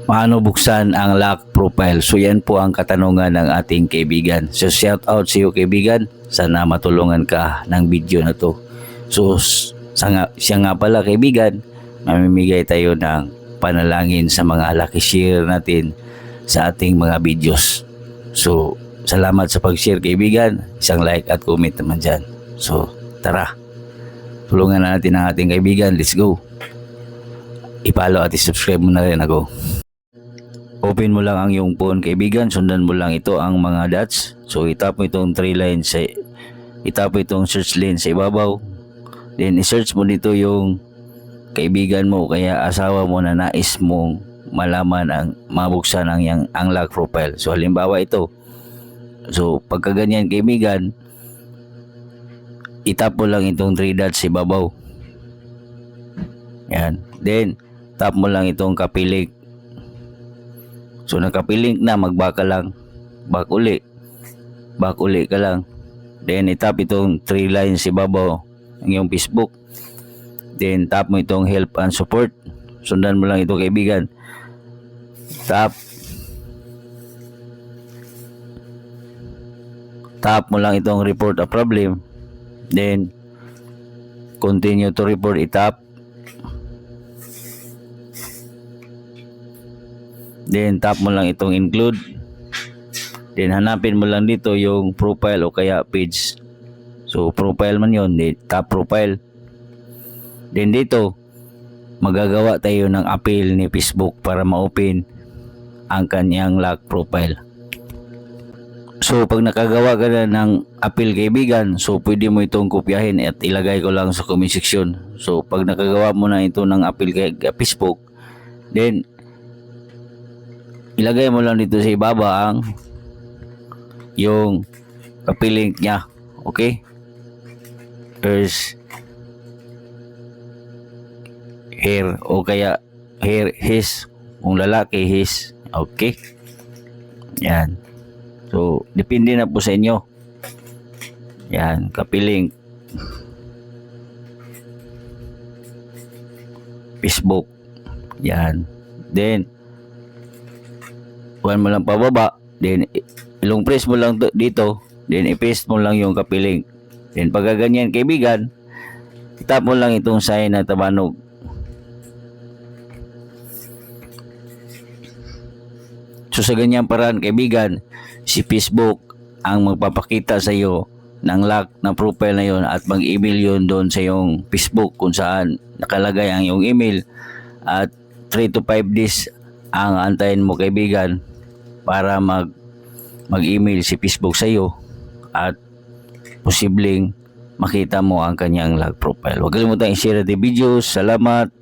Paano buksan ang lock profile? So yan po ang katanungan ng ating kaibigan. So shout out sa iyo kaibigan. Sana matulungan ka ng video na to. So siya nga pala kaibigan, mamimigay tayo ng panalangin sa mga lucky share natin sa ating mga videos. So salamat sa pag-share kaibigan. Isang like at comment naman dyan. So tara, tulungan na natin ang ating kaibigan. Let's go. I-follow at i-subscribe mo na rin ako. Open mo lang ang iyong phone kaibigan, sundan mo lang ito ang mga dots. So itap mo itong 3 lines itap mo itong search lane sa ibabaw. Then i-search mo dito yung kaibigan mo kaya asawa mo na nais mong malaman ang mabuksan ang lock profile. So halimbawa ito. So pagka ganyan kaibigan, itap mo lang itong 3 dots sa ibabaw. Yan. Then tap mo lang itong kapilik. So nakapiling na, mag-back ka lang. Back uli ka lang. Then itap itong 3 lines ibabaw ng iyong Facebook. Then tap mo itong help and support. Sundan mo lang ito kaibigan. Tap mo lang itong report a problem. Then continue to report, itap. Then tap mo lang itong include. Then hanapin mo lang dito yung profile o kaya page. So profile man yun, tap profile. Then dito magagawa tayo ng appeal ni Facebook para ma-open ang kanyang lock profile. So pag nakagawa ka na ng appeal kaibigan, so pwede mo itong kopyahin at ilagay ko lang sa comment section. So pag nakagawa mo na ito ng appeal kay Facebook, then ilagay mo lang dito sa ibaba ang yung kapilink niya. Okay? There's hair o kaya hair, his. Kung lalaki, his. Okay? Yan. So, depende na po sa inyo. Yan, kapilink. Facebook. Yan. Then, kuhan mo lang pababa, then ilong press mo lang dito, then i-paste mo lang yung kapiling. Then pagka ganyan kaibigan, tap mo lang itong sign na tabanog. So sa ganyang paraan kaibigan, si Facebook ang magpapakita sa iyo ng lock na profile na yon at mag-email yon doon sa iyong Facebook kung saan nakalagay ang iyong email, at 3 to 5 days ang antayin mo kaibigan para mag-email si Facebook sa iyo at posibleng makita mo ang kanyang lock profile. Huwag kalimutan i-share ang video. Salamat.